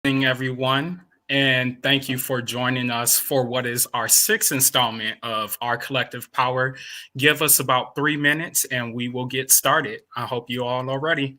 evening, everyone, and thank you for joining us for what is our sixth installment of our collective power. Give us about 3 minutes and we will get started. I hope you all are ready.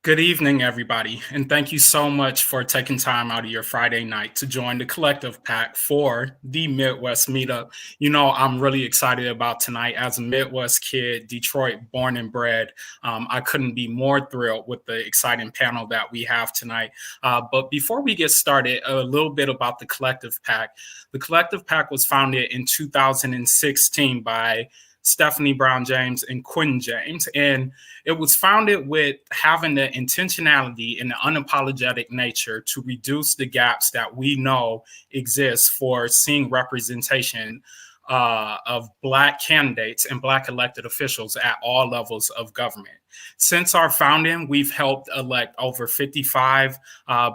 Good evening, everybody, and thank you so much for taking time out of your Friday night to join the collective pack for the Midwest meetup. I'm really excited about tonight. As a Midwest kid, Detroit born and bred, I couldn't be more thrilled with the exciting panel that we have tonight. But before we get started, a little bit about the collective pack. The collective pack was founded in 2016 by Stephanie Brown James and Quentin James. And it was founded with having the intentionality and the unapologetic nature to reduce the gaps that we know exist for seeing representation of Black candidates and Black elected officials at all levels of government. Since our founding, we've helped elect over 55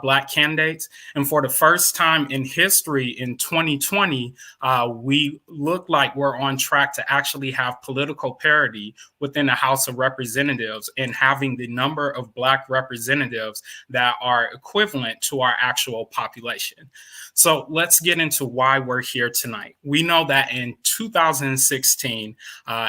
Black candidates. And for the first time in history in 2020, we look like we're on track to actually have political parity within the House of Representatives and having the number of Black representatives that are equivalent to our actual population. So let's get into why we're here tonight. We know that in 2016,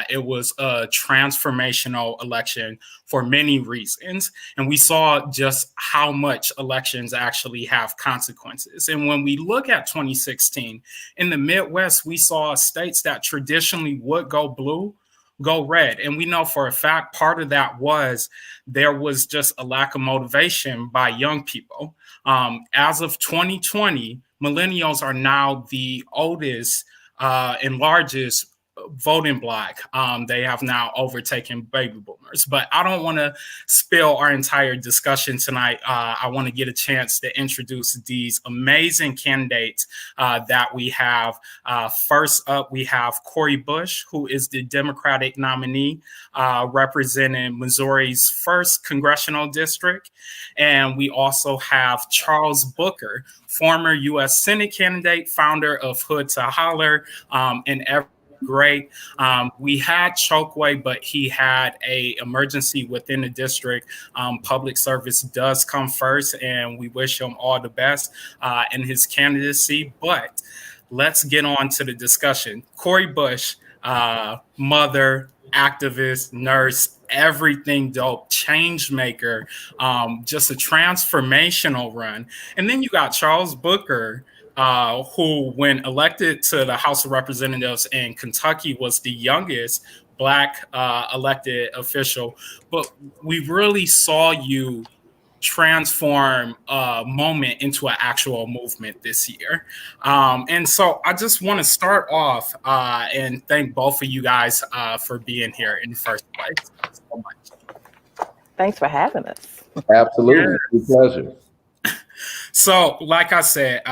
it was a transformational election for many reasons. And we saw just how much elections actually have consequences. And when we look at 2016, in the Midwest, we saw states that traditionally would go blue go red. And we know for a fact part of that was there was just a lack of motivation by young people. As of 2020, millennials are now the oldest and largest voting Black. They have now overtaken baby boomers. But I don't want to spill our entire discussion tonight. I want to get a chance to introduce these amazing candidates that we have. First up, we have Cori Bush, who is the Democratic nominee representing Missouri's 1st congressional district. And we also have Charles Booker, former U.S. Senate candidate, founder of Hood to Holler, and great. We had Chokwe, but he had a emergency within the district. Public service does come first, and we wish him all the best in his candidacy. But let's get on to the discussion. Cori Bush, mother, activist, nurse, everything dope, change maker, just a transformational run. And then you got Charles Booker, who, when elected to the House of Representatives in Kentucky, was the youngest Black elected official, but we really saw you transform a moment into an actual movement this year. And so I just want to start off and thank both of you guys for being here in the first place. So much. Thanks for having us. Absolutely. Yes. Pleasure. So, like I said,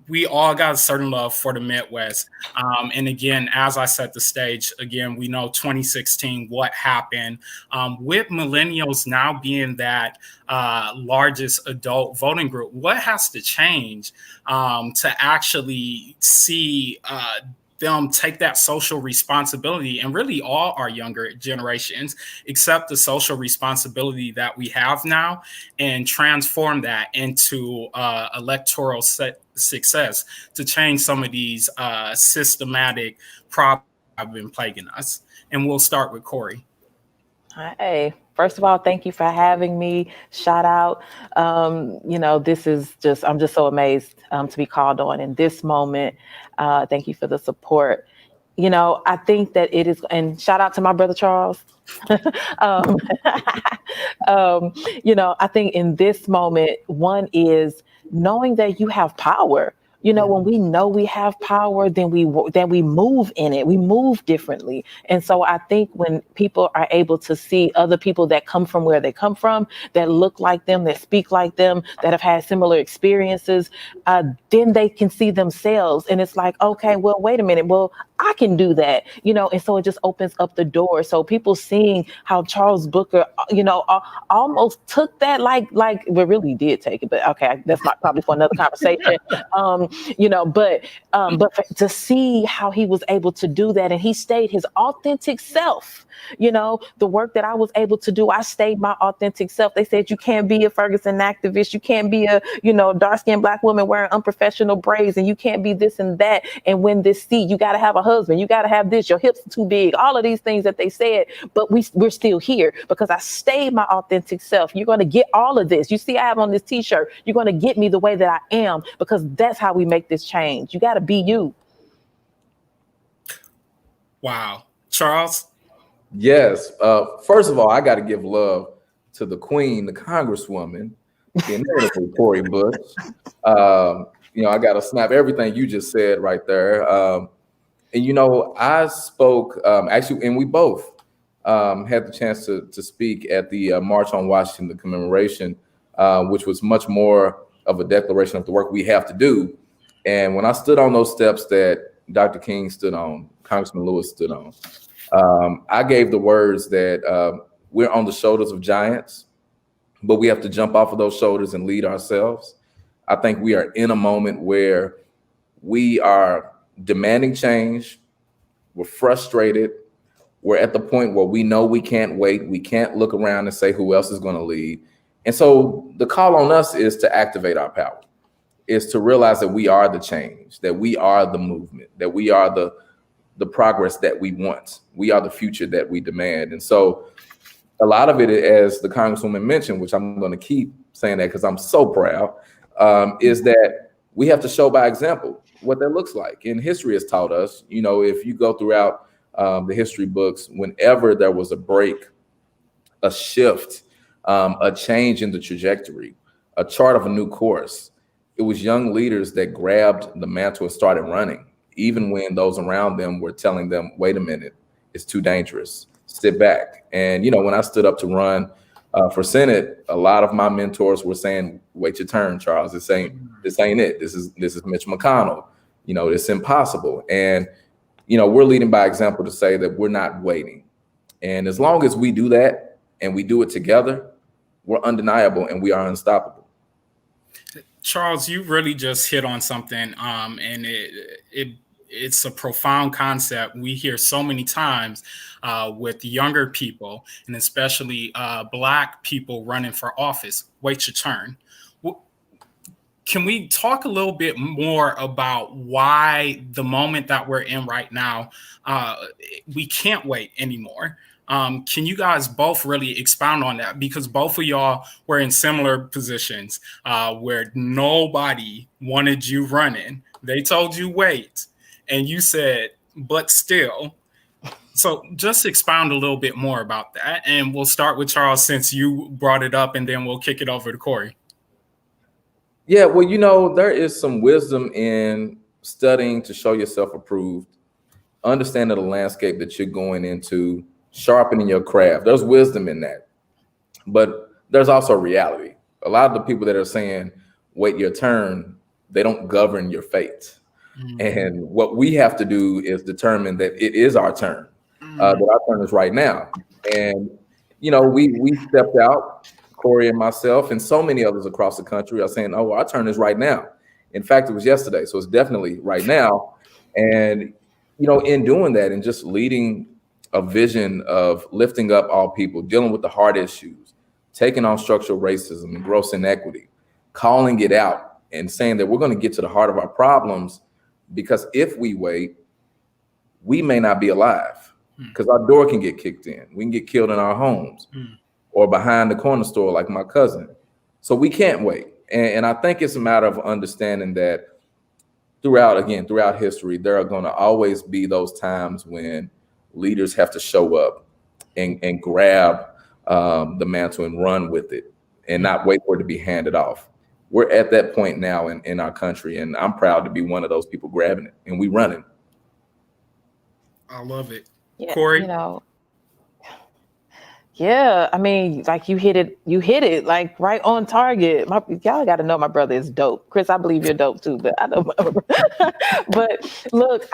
we all got a certain love for the Midwest. And again, as I set the stage, again, we know 2016, what happened with millennials now being that largest adult voting group. What has to change to actually see them take that social responsibility, and really all our younger generations accept the social responsibility that we have now and transform that into electoral success to change some of these systematic problems that have been plaguing us. And we'll start with Cori. Hey, first of all, thank you for having me. Shout out. This is just, I'm just so amazed to be called on in this moment. Thank you for the support. I think that it is, and shout out to my brother, Charles. I think in this moment, one is knowing that you have power. When we know we have power, then we move in it. We move differently. And so I think when people are able to see other people that come from where they come from, that look like them, that speak like them, that have had similar experiences, then they can see themselves. And it's like, okay, well, wait a minute. Well, I can do that, and so it just opens up the door. So people seeing how Charles Booker, almost took that like we really did take it, but okay, that's not probably for another conversation. But to see how he was able to do that, and he stayed his authentic self. The work that I was able to do, I stayed my authentic self. They said you can't be a Ferguson activist, you can't be a dark-skinned Black woman wearing unprofessional braids, and you can't be this and that and win this seat. You got to have a husband, you got to have this, your hips are too big, all of these things that they said, but we're still here because I stayed my authentic self. You're going to get all of this. You see I have on this t-shirt, you're going to get me the way that I am, because that's how we make this change. You got to be you. Wow. Charles? Yes. First of all, I got to give love to the Queen, the Congresswoman, the inevitable Cori Bush. I got to snap everything you just said right there. I spoke actually, and we both had the chance to speak at the March on Washington, the commemoration, which was much more of a declaration of the work we have to do. And when I stood on those steps that Dr. King stood on, Congressman Lewis stood on, I gave the words that we're on the shoulders of giants, but we have to jump off of those shoulders and lead ourselves. I think we are in a moment where we are demanding change. We're frustrated. We're at the point where we know we can't wait. We can't look around and say who else is going to lead. And so the call on us is to activate our power, is to realize that we are the change, that we are the movement, that we are the progress that we want. We are the future that we demand. And so a lot of it, as the Congresswoman mentioned, which I'm going to keep saying that because I'm so proud, is that we have to show by example what that looks like. And history has taught us, if you go throughout the history books, whenever there was a break, a shift, a change in the trajectory, a chart of a new course, it was young leaders that grabbed the mantle and started running, even when those around them were telling them, wait a minute, it's too dangerous, sit back. And, when I stood up to run for Senate, a lot of my mentors were saying, wait your turn, Charles. This ain't it. This is Mitch McConnell. It's impossible. And, we're leading by example to say that we're not waiting. And as long as we do that and we do it together, we're undeniable and we are unstoppable. Charles, you really just hit on something, and it's a profound concept we hear so many times with younger people, and especially Black people running for office. Wait your turn. Can we talk a little bit more about why the moment that we're in right now, we can't wait anymore? Can you guys both really expound on that? Because both of y'all were in similar positions where nobody wanted you running. They told you wait, and you said, but still. So just expound a little bit more about that. And we'll start with Charles since you brought it up, and then we'll kick it over to Cori. Yeah, well, there is some wisdom in studying to show yourself approved, understanding the landscape that you're going into, sharpening your craft. There's wisdom in that. But there's also reality. A lot of the people that are saying, wait your turn, they don't govern your fate. And what we have to do is determine that it is our turn, that our turn is right now. And, we stepped out, Cori and myself, and so many others across the country are saying, oh, our turn is right now. In fact, it was yesterday. So it's definitely right now. And, in doing that and just leading a vision of lifting up all people, dealing with the hard issues, taking on structural racism and gross inequity, calling it out and saying that we're going to get to the heart of our problems, because if we wait, we may not be alive, because our door can get kicked in. We can get killed in our homes or behind the corner store like my cousin. So we can't wait. And I think it's a matter of understanding that throughout history, there are going to always be those times when leaders have to show up and grab the mantle and run with it and not wait for it to be handed off. We're at that point now in our country, and I'm proud to be one of those people grabbing it, and we running. I love it. Yeah, Cori? Yeah, I mean, like you hit it like right on target. Y'all got to know my brother is dope. Chris, I believe you're dope too, but I know but look,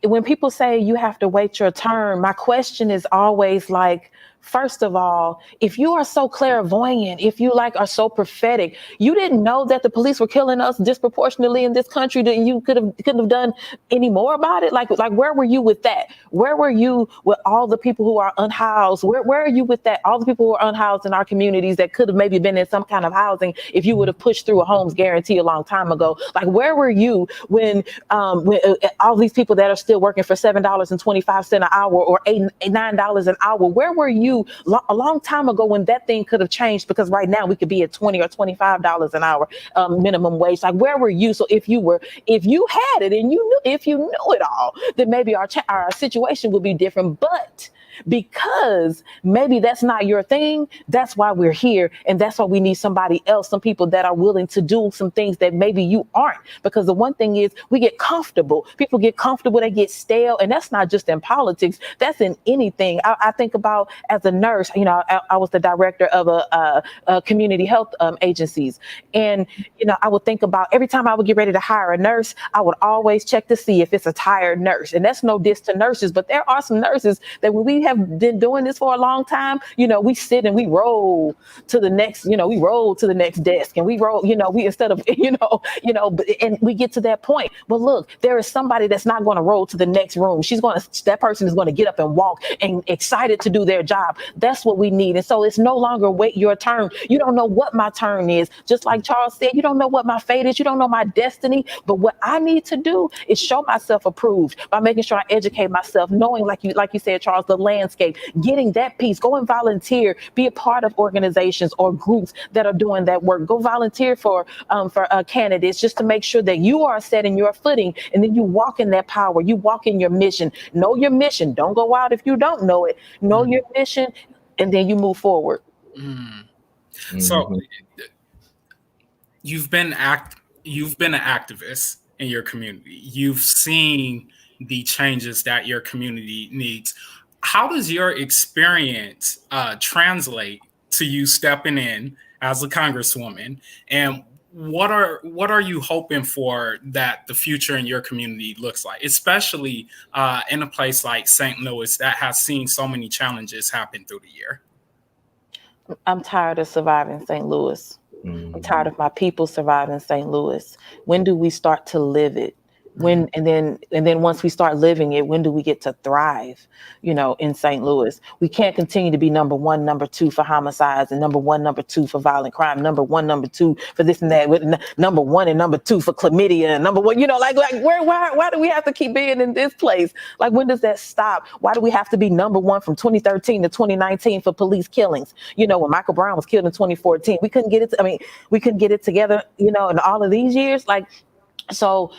when people say you have to wait your turn, my question is always like, first of all, if you are so clairvoyant, if you are so prophetic, you didn't know that the police were killing us disproportionately in this country, that you couldn't have done any more about it. Like where were you with that? Where were you with all the people who are unhoused? Where are you with that? All the people who are unhoused in our communities that could have maybe been in some kind of housing if you would have pushed through a homes guarantee a long time ago. Like where were you when all these people that are still working for $7.25 an hour or $9 an hour? Where were you a long time ago when that thing could have changed? Because right now we could be at $20 or $25 an hour minimum wage. Like where were you? So if you had it and if you knew it all, then maybe our situation would be different. But because maybe that's not your thing, that's why we're here, and that's why we need somebody else, some people that are willing to do some things that maybe you aren't. Because the one thing is, we get comfortable. People get comfortable, they get stale, and that's not just in politics, that's in anything. I think about, as a nurse, I was the director of a community health agencies, and I would think about every time I would get ready to hire a nurse, I would always check to see if it's a tired nurse. And that's no diss to nurses, but there are some nurses that when we have been doing this for a long time, we sit and we roll to the next, we roll to the next desk, and we roll, we instead of, and we get to that point. But look, there is somebody that's not going to roll to the next room. That person is going to get up and walk and excited to do their job. That's what we need. And so it's no longer wait your turn. You don't know what my turn is. Just like Charles said, you don't know what my fate is. You don't know my destiny. But what I need to do is show myself approved by making sure I educate myself, knowing, like you said, Charles, the landscape, getting that piece, go and volunteer, be a part of organizations or groups that are doing that work. Go volunteer for candidates, just to make sure that you are setting your footing, and then you walk in that power, you walk in your mission. Know your mission. Don't go out if you don't know it. Know your mission, and then you move forward. So you've been an activist in your community. You've seen the changes that your community needs. How does your experience translate to you stepping in as a congresswoman? And what are you hoping for that the future in your community looks like, especially in a place like St. Louis that has seen so many challenges happen through the year? I'm tired of surviving St. Louis. I'm tired of my people surviving St. Louis. When do we start to live it? And then once we start living it, when do we get to thrive, in St. Louis? We can't continue to be number one, number two for homicides, and number one, number two for violent crime, number one, number two for this and that, with number one and number two for chlamydia, and number one, why do we have to keep being in this place? Like, when does that stop? Why do we have to be number one from 2013 to 2019 for police killings? When Michael Brown was killed in 2014, we couldn't get it together, in all of these years. So,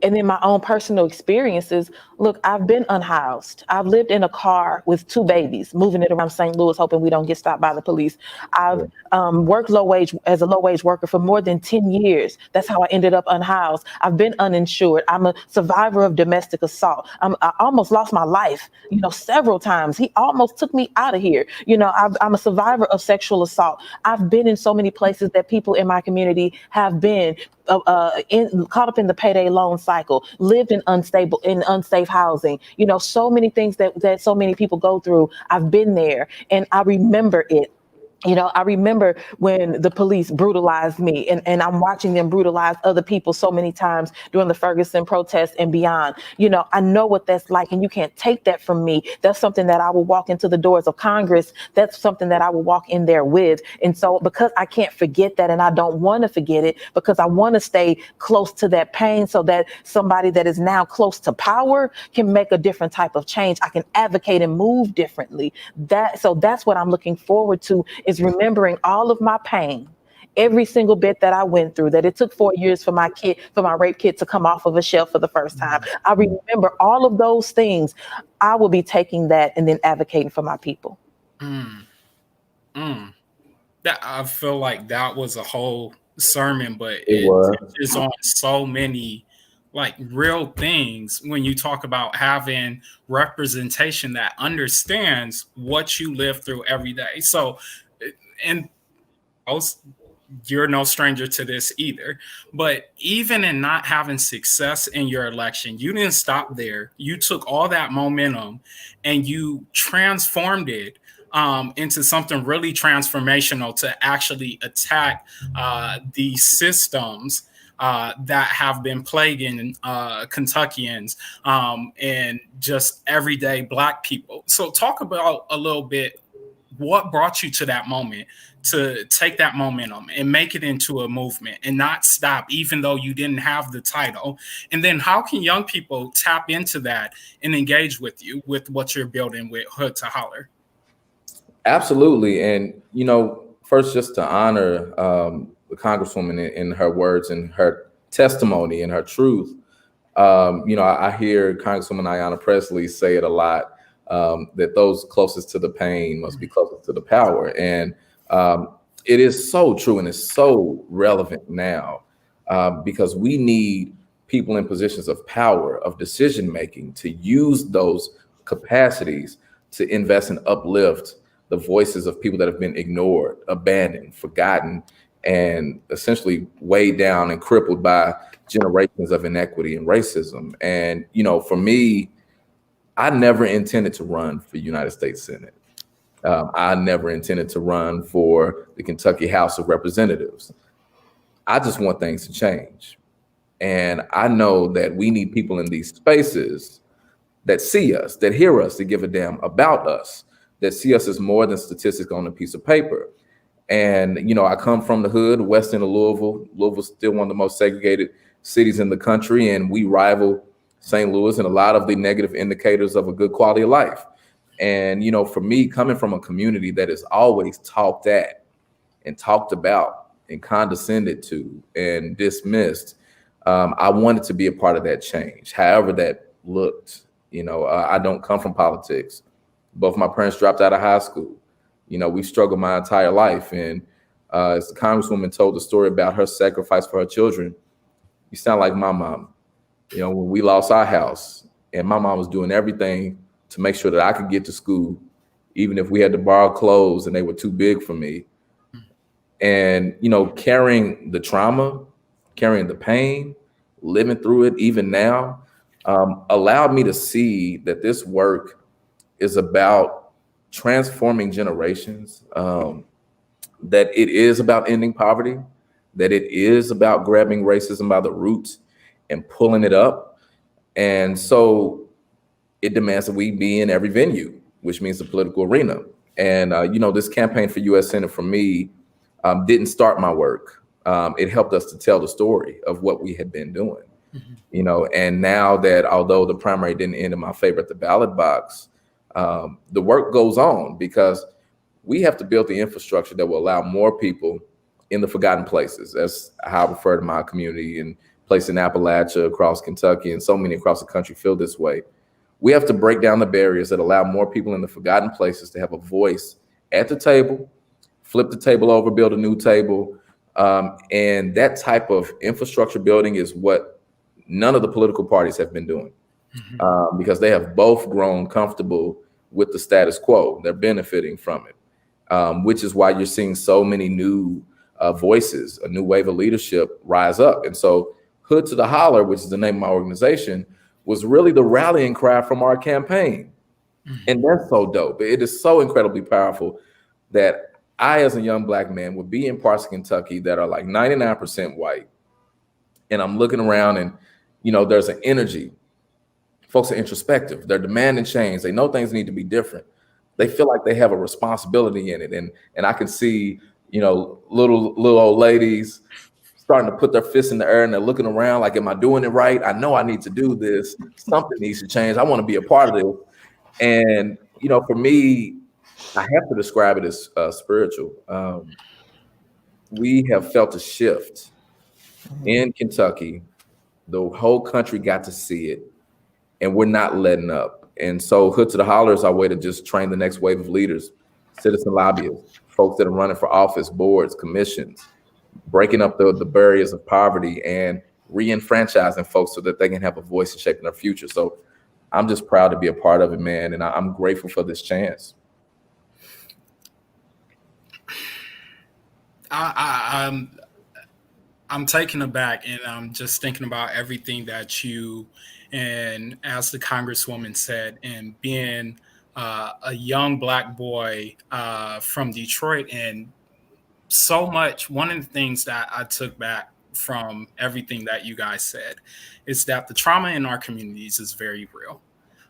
And then my own personal experiences. Look, I've been unhoused. I've lived in a car with 2 babies, moving it around St. Louis, hoping we don't get stopped by the police. I've worked low wage as a low wage worker for more than 10 years. That's how I ended up unhoused. I've been uninsured. I'm a survivor of domestic assault. I almost lost my life, several times. He almost took me out of here. I'm a survivor of sexual assault. I've been in so many places that people in my community have been caught up in the payday loan cycle, lived in unsafe housing. So many things that so many people go through. I've been there, and I remember it. I remember when the police brutalized me, and I'm watching them brutalize other people so many times during the Ferguson protests and beyond. I know what that's like, and you can't take that from me. That's something that I will walk into the doors of Congress. That's something that I will walk in there with. And so because I can't forget that, and I don't want to forget it, because I want to stay close to that pain so that somebody that is now close to power can make a different type of change. I can advocate and move differently. So that's what I'm looking forward to, is remembering all of my pain, every single bit that I went through, that it took 4 years for my rape kit to come off of a shelf for the first time. I remember all of those things. I will be taking that and then advocating for my people. That, I feel like that was a whole sermon, but It was. touches on so many real things when you talk about having representation that understands what you live through every day. So, and you're no stranger to this either, but even in not having success in your election, you didn't stop there. You took all that momentum and you transformed it into something really transformational to actually attack the systems that have been plaguing Kentuckians and just everyday Black people. So talk about a little bit what brought you to that moment to take that momentum and make it into a movement and not stop, even though you didn't have the title. And then how can young people tap into that and engage with you with what you're building with Hood to Holler? Absolutely. And, first, just to honor the Congresswoman in her words and her testimony and her truth. I hear Congresswoman Ayanna Pressley say it a lot, that those closest to the pain must be closest to the power. And it is so true, and it's so relevant now because we need people in positions of power, of decision making, to use those capacities to invest and uplift the voices of people that have been ignored, abandoned, forgotten, and essentially weighed down and crippled by generations of inequity and racism. And, for me, I never intended to run for United States Senate. I never intended to run for the Kentucky House of Representatives. I just want things to change. And I know that we need people in these spaces that see us, that hear us, that give a damn about us, that see us as more than statistics on a piece of paper. And, I come from the hood, west end of Louisville. Louisville's still one of the most segregated cities in the country, and we rival St. Louis in a lot of the negative indicators of a good quality of life. And, for me, coming from a community that is always talked at and talked about and condescended to and dismissed, I wanted to be a part of that change, however that looked. I don't come from politics. Both my parents dropped out of high school. We struggled my entire life. And as the Congresswoman told the story about her sacrifice for her children, you sound like my mom. When we lost our house, and my mom was doing everything to make sure that I could get to school, even if we had to borrow clothes and they were too big for me. And, carrying the trauma, carrying the pain, living through it, even now, allowed me to see that this work is about transforming generations, that it is about ending poverty, that it is about grabbing racism by the roots and pulling it up. And so it demands that we be in every venue, which means the political arena. And, this campaign for U.S. Senate for me didn't start my work. It helped us to tell the story of what we had been doing, and now that although the primary didn't end in my favor at the ballot box, the work goes on because we have to build the infrastructure that will allow more people in the forgotten places. That's how I refer to my community and place in Appalachia, across Kentucky, and so many across the country feel this way. We have to break down the barriers that allow more people in the forgotten places to have a voice at the table, flip the table over, build a new table. And that type of infrastructure building is what none of the political parties have been doing, because they have both grown comfortable with the status quo. They're benefiting from it, which is why you're seeing so many new voices, a new wave of leadership rise up. And so Hood to the Holler, which is the name of my organization, was really the rallying cry from our campaign. And that's so dope. It is so incredibly powerful that I, as a young Black man, would be in parts of Kentucky that are like 99% white. And I'm looking around and, there's an energy. Folks are introspective. They're demanding change. They know things need to be different. They feel like they have a responsibility in it. And I can see, little old ladies starting to put their fists in the air and they're looking around like, am I doing it right? I know I need to do this. Something needs to change. I want to be a part of this. And, for me, I have to describe it as spiritual. We have felt a shift in Kentucky. The whole country got to see it, and we're not letting up. And so Hood to the Holler is our way to just train the next wave of leaders, citizen lobbyists, folks that are running for office, boards, commissions, breaking up the barriers of poverty and re-enfranchising folks so that they can have a voice in shaping their future. So I'm just proud to be a part of it, man. And I'm grateful for this chance. I'm taken aback, and I'm just thinking about everything that you, and as the Congresswoman said, and being a young Black boy from Detroit, and so much. One of the things that I took back from everything that you guys said is that the trauma in our communities is very real.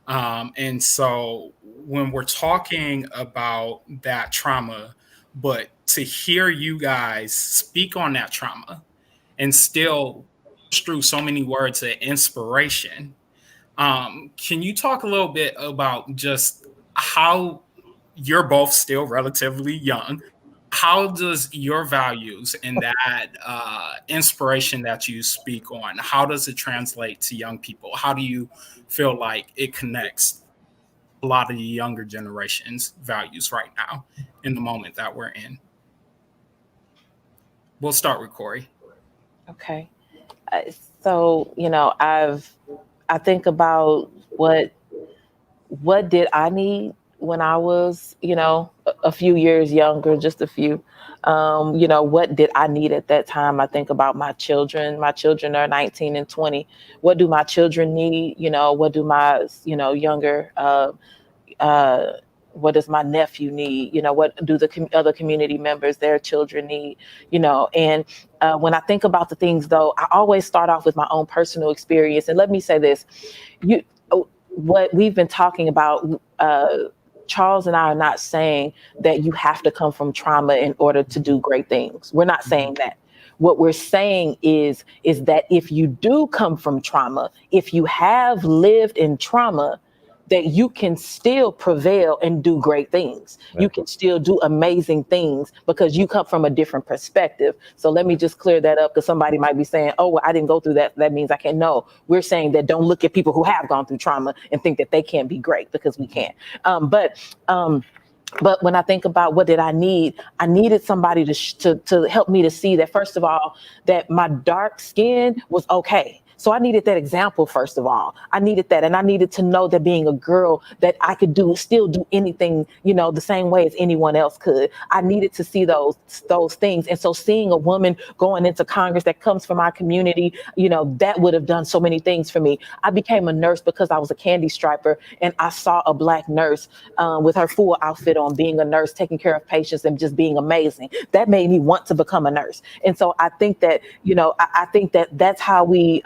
And so when we're talking about that trauma, but to hear you guys speak on that trauma and still push through so many words of inspiration, can you talk a little bit about just how you're both still relatively young? How does your values and that inspiration that you speak on, how does it translate to young people? How do you feel like it connects a lot of the younger generation's values right now in the moment that we're in? We'll start with Cori. Okay. So, I think about what did I need when I was, a few years younger, just a few. What did I need at that time? I think about my children. My children are 19 and 20. What do my children need? What do my, younger, what does my nephew need? What do the other community members, their children need? And when I think about the things, though, I always start off with my own personal experience. And let me say this, what we've been talking about, Charles and I are not saying that you have to come from trauma in order to do great things. We're not saying that. What we're saying is that if you do come from trauma, if you have lived in trauma, that you can still prevail and do great things. Yeah. You can still do amazing things because you come from a different perspective. So let me just clear that up, because somebody might be saying, oh, well, I didn't go through that. That means I can't. No, we're saying that don't look at people who have gone through trauma and think that they can't be great, because we can't. But when I think about what did I need, I needed somebody to help me to see that, first of all, that my dark skin was okay. So I needed that example, first of all. I needed that. And I needed to know that being a girl, that I could still do anything, the same way as anyone else could. I needed to see those things. And so seeing a woman going into Congress that comes from our community, that would have done so many things for me. I became a nurse because I was a candy striper, and I saw a Black nurse with her full outfit on, being a nurse, taking care of patients and just being amazing. That made me want to become a nurse. And so I think that, I think that that's how we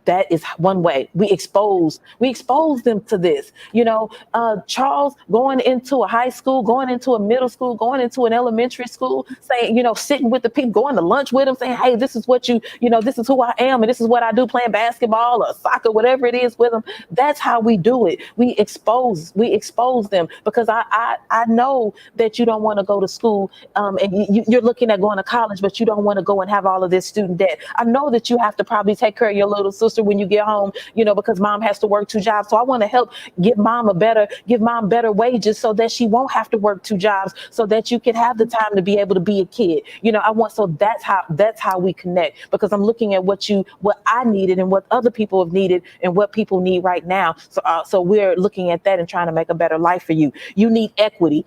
That is one way we expose them to this. Charles going into a high school, going into a middle school, going into an elementary school, saying, sitting with the people, going to lunch with them, saying, hey, this is what this is who I am, and this is what I do, playing basketball or soccer, whatever it is with them. That's how we do it. We expose them, because I know that you don't want to go to school, and you're looking at going to college, but you don't want to go and have all of this student debt. I know that you have to probably take care of your little sister when you get home, because mom has to work 2 jobs. So I want to help give mom better wages, so that she won't have to work 2 jobs, so that you can have the time to be able to be a kid. So that's how we connect, because I'm looking at what I needed and what other people have needed and what people need right now. So we're looking at that and trying to make a better life for you. You need equity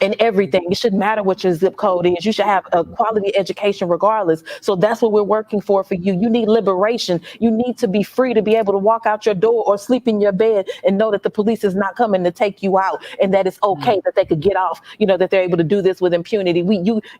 in everything. It shouldn't matter what your zip code is. You should have a quality education regardless. So that's what we're working for you. You need liberation. You need to be free to be able to walk out your door or sleep in your bed and know that the police is not coming to take you out, and that it's okay that they could get off, that they're able to do this with impunity.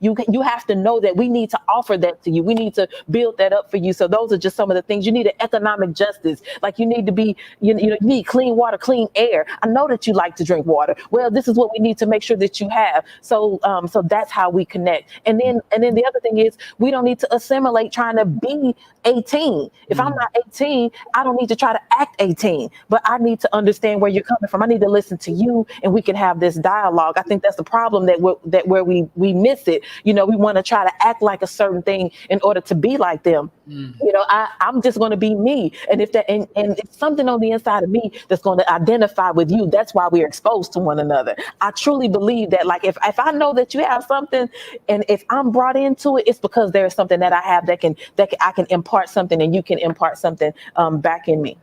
You have to know that we need to offer that to you. We need to build that up for you. So those are just some of the things. You need an economic justice. Like you need to be, you need clean water, clean air. I know that you like to drink water. Well, this is what we need to make sure that you have. So that's how we connect. And then the other thing is, we don't need to assimilate trying to be 18. If I'm not 18, I don't need to try to act 18, but I need to understand where you're coming from. I need to listen to you, and we can have this dialogue. I think that's the problem where we miss it. We want to try to act like a certain thing in order to be like them. I'm just going to be me. And if that, and it's something on the inside of me that's going to identify with you, that's why we're exposed to one another. I truly believe that, like, if I know that you have something, and if I'm brought into it, it's because there's something that I have that I can impart something, and you can impart something back in me.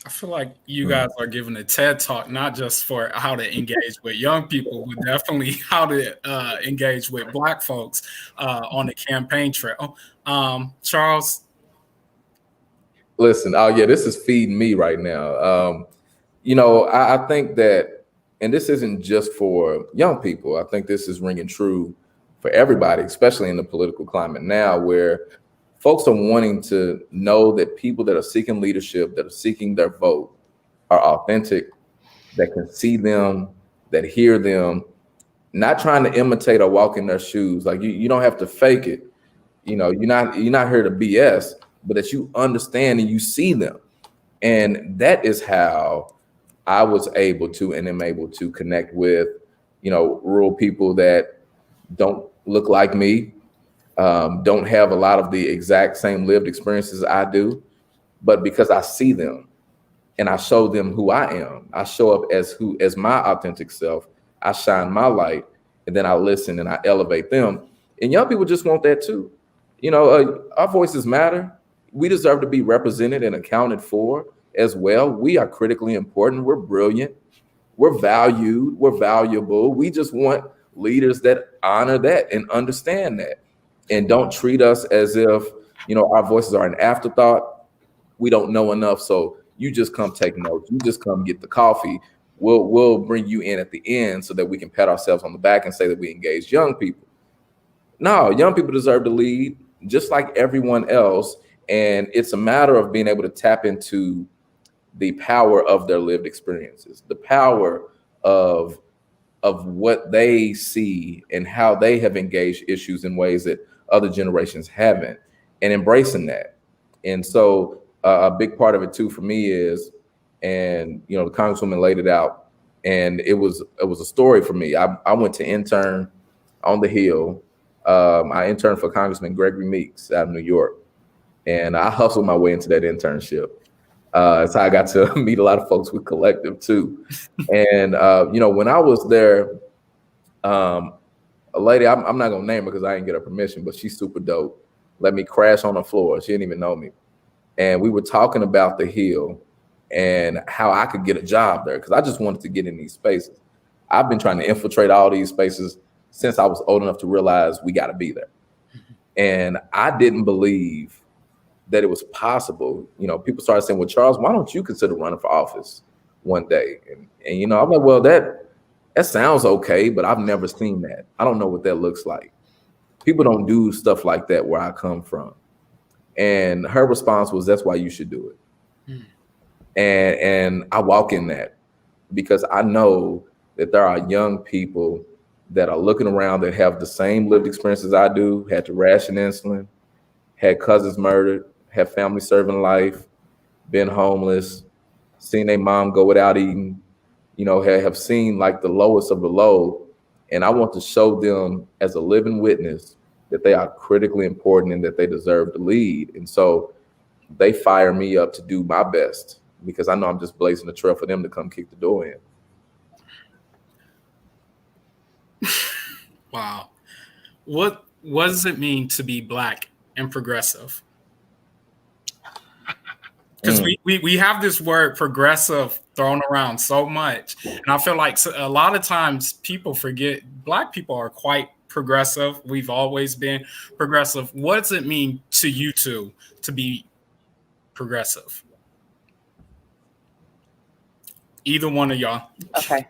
I feel like you guys are giving a TED talk, not just for how to engage with young people, but definitely how to engage with Black folks on the campaign trail. Charles? Listen, this is feeding me right now. I think that, and this isn't just for young people, I think this is ringing true for everybody, especially in the political climate now, where folks are wanting to know that people that are seeking leadership, that are seeking their vote, are authentic, that can see them, that hear them, not trying to imitate or walk in their shoes. Like you don't have to fake it. You're not here to BS, but that you understand and you see them. And that is how I was able to and am able to connect with, rural people that don't look like me, don't have a lot of the exact same lived experiences I do, but because I see them and I show them who I am, I show up as my authentic self, I shine my light, and then I listen and I elevate them. And young people just want that too. Our voices matter. We deserve to be represented and accounted for as well. We are critically important. We're brilliant. We're valued. We're valuable. We just want leaders that honor that and understand that, and don't treat us as if, our voices are an afterthought. We don't know enough. So you just come take notes. You just come get the coffee. We'll bring you in at the end so that we can pat ourselves on the back and say that we engage young people. No, young people deserve to lead just like everyone else. And it's a matter of being able to tap into the power of their lived experiences, the power of what they see and how they have engaged issues in ways that other generations haven't, and embracing that. And so a big part of it too for me is, and the Congresswoman laid it out, and it was a story for me. I went to intern on the Hill. I interned for Congressman Gregory Meeks out of New York, and I hustled my way into that internship. That's how I got to meet a lot of folks with Collective too. And when I was there, a lady, I'm not gonna name her because I didn't get her permission, but she's super dope, let me crash on the floor. She didn't even know me. And we were talking about the Hill and how I could get a job there, because I just wanted to get in these spaces. I've been trying to infiltrate all these spaces since I was old enough to realize we got to be there. And I didn't believe that it was possible. People started saying, well, Charles, why don't you consider running for office one day? And I'm like, well, that sounds okay, but I've never seen that. I don't know what that looks like. People don't do stuff like that where I come from. And her response was, "That's why you should do it." And I walk in that because I know that there are young people that are looking around that have the same lived experiences I do, had to ration insulin, had cousins murdered, had family serving life, been homeless, seen their mom go without eating, have seen like the lowest of the low. And I want to show them as a living witness that they are critically important and that they deserve to lead. And so they fire me up to do my best because I know I'm just blazing the trail for them to come kick the door in. Wow. What does it mean to be Black and progressive? Because we have this word progressive thrown around so much. And I feel like a lot of times people forget Black people are quite progressive. We've always been progressive. What does it mean to you two to be progressive? Either one of y'all. Okay.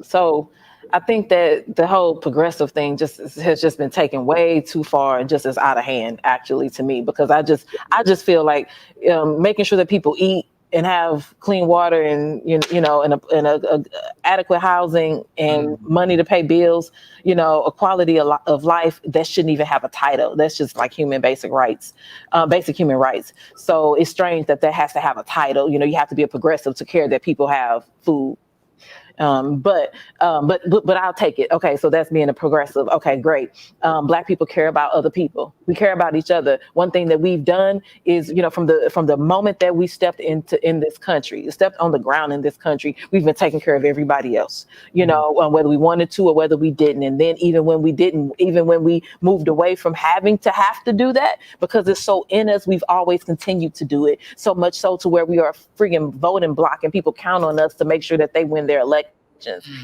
So I think that the whole progressive thing has just been taken way too far and just is out of hand, actually, to me, because I just feel like making sure that people eat and have clean water and and a adequate housing and money to pay bills, a quality of life that shouldn't even have a title. That's just like basic human rights. So it's strange that has to have a title. You have to be a progressive to care that people have food. But I'll take it. Okay, so that's being a progressive. Okay, great. Black people care about other people. We care about each other. One thing that we've done is, from the moment that we stepped in this country, stepped on the ground in this country, we've been taking care of everybody else. Whether we wanted to or whether we didn't. And then even when we didn't, even when we moved away from having to do that, because it's so in us, we've always continued to do it. So much so to where we are freaking voting block and people count on us to make sure that they win their election.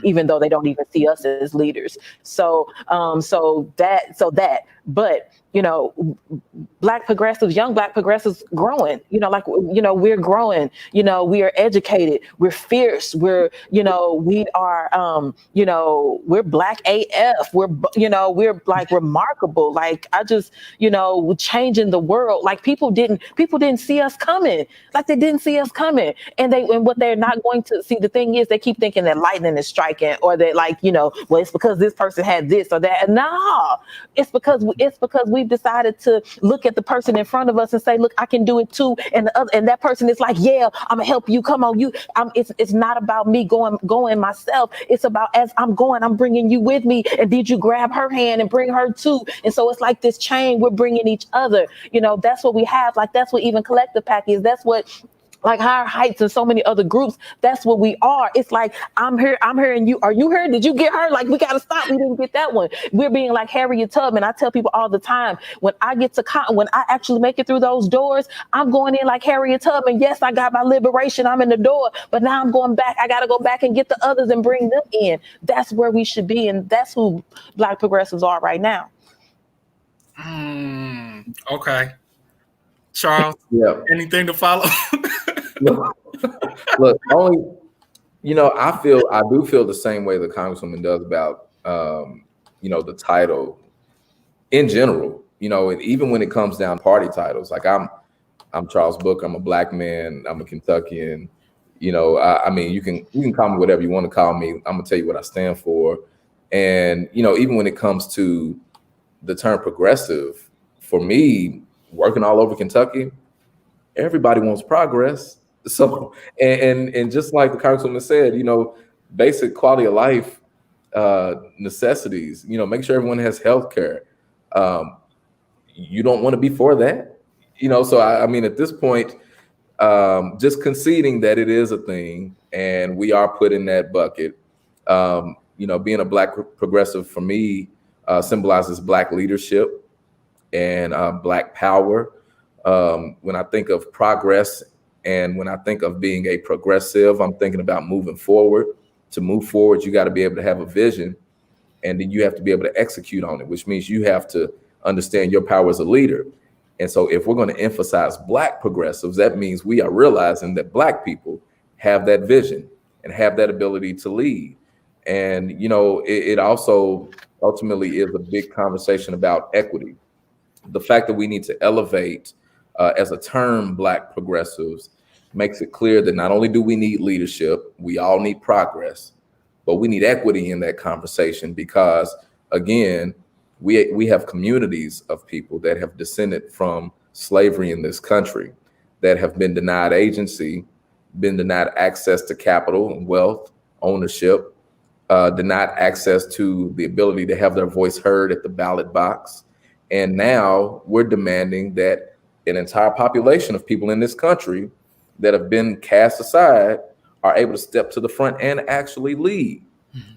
Even though they don't even see us as leaders. But young Black progressives growing, we're growing, we are educated, we're fierce, we're Black AF, we're like remarkable. Like changing the world. Like people didn't see us coming. Like they didn't see us coming. And what they're not going to see, the thing is they keep thinking that lightning is striking or that well, it's because this person had this or that. Nah, it's because we've decided to look at the person in front of us and say, look, I can do it too. And that person is like, yeah, I'm gonna help you. Come on, it's not about me going myself. It's about as I'm going, I'm bringing you with me. And did you grab her hand and bring her too? And so it's like this chain, we're bringing each other. That's what we have. Like that's what even Collective Pack is. That's what like Higher Heights and so many other groups. That's what we are. It's like, I'm here and you, are you here? Did you get her? Like, we got to stop. We didn't get that one. We're being like Harriet Tubman. I tell people all the time, when I actually make it through those doors, I'm going in like Harriet Tubman. Yes, I got my liberation. I'm in the door, but now I'm going back. I got to go back and get the others and bring them in. That's where we should be. And that's who Black progressives are right now. Okay. Charles, anything to follow? Look, only, I do feel the same way the Congresswoman does about, the title in general, and even when it comes down to party titles, like I'm Charles Booker, I'm a Black man, I'm a Kentuckian, I mean, you can call me whatever you want to call me. I'm gonna tell you what I stand for. And, even when it comes to the term progressive, for me, working all over Kentucky, everybody wants progress. So, and just like the Congresswoman said, basic quality of life necessities, make sure everyone has health care. You don't want to be for that, so I mean, at this point, just conceding that it is a thing and we are put in that bucket. Being a Black progressive for me symbolizes Black leadership and Black power. When I think of progress and when I think of being a progressive, I'm thinking about moving forward. To move forward, you got to be able to have a vision, and then you have to be able to execute on it, which means you have to understand your power as a leader. And so if we're going to emphasize Black progressives, that means we are realizing that Black people have that vision and have that ability to lead. And, it also ultimately is a big conversation about equity. the fact that we need to elevate as a term Black progressives makes it clear that not only do we need leadership, we all need progress, but we need equity in that conversation, because again, we have communities of people that have descended from slavery in this country, that have been denied agency, been denied access to capital and wealth, ownership, denied access to the ability to have their voice heard at the ballot box. And now we're demanding that an entire population of people in this country that have been cast aside are able to step to the front and actually lead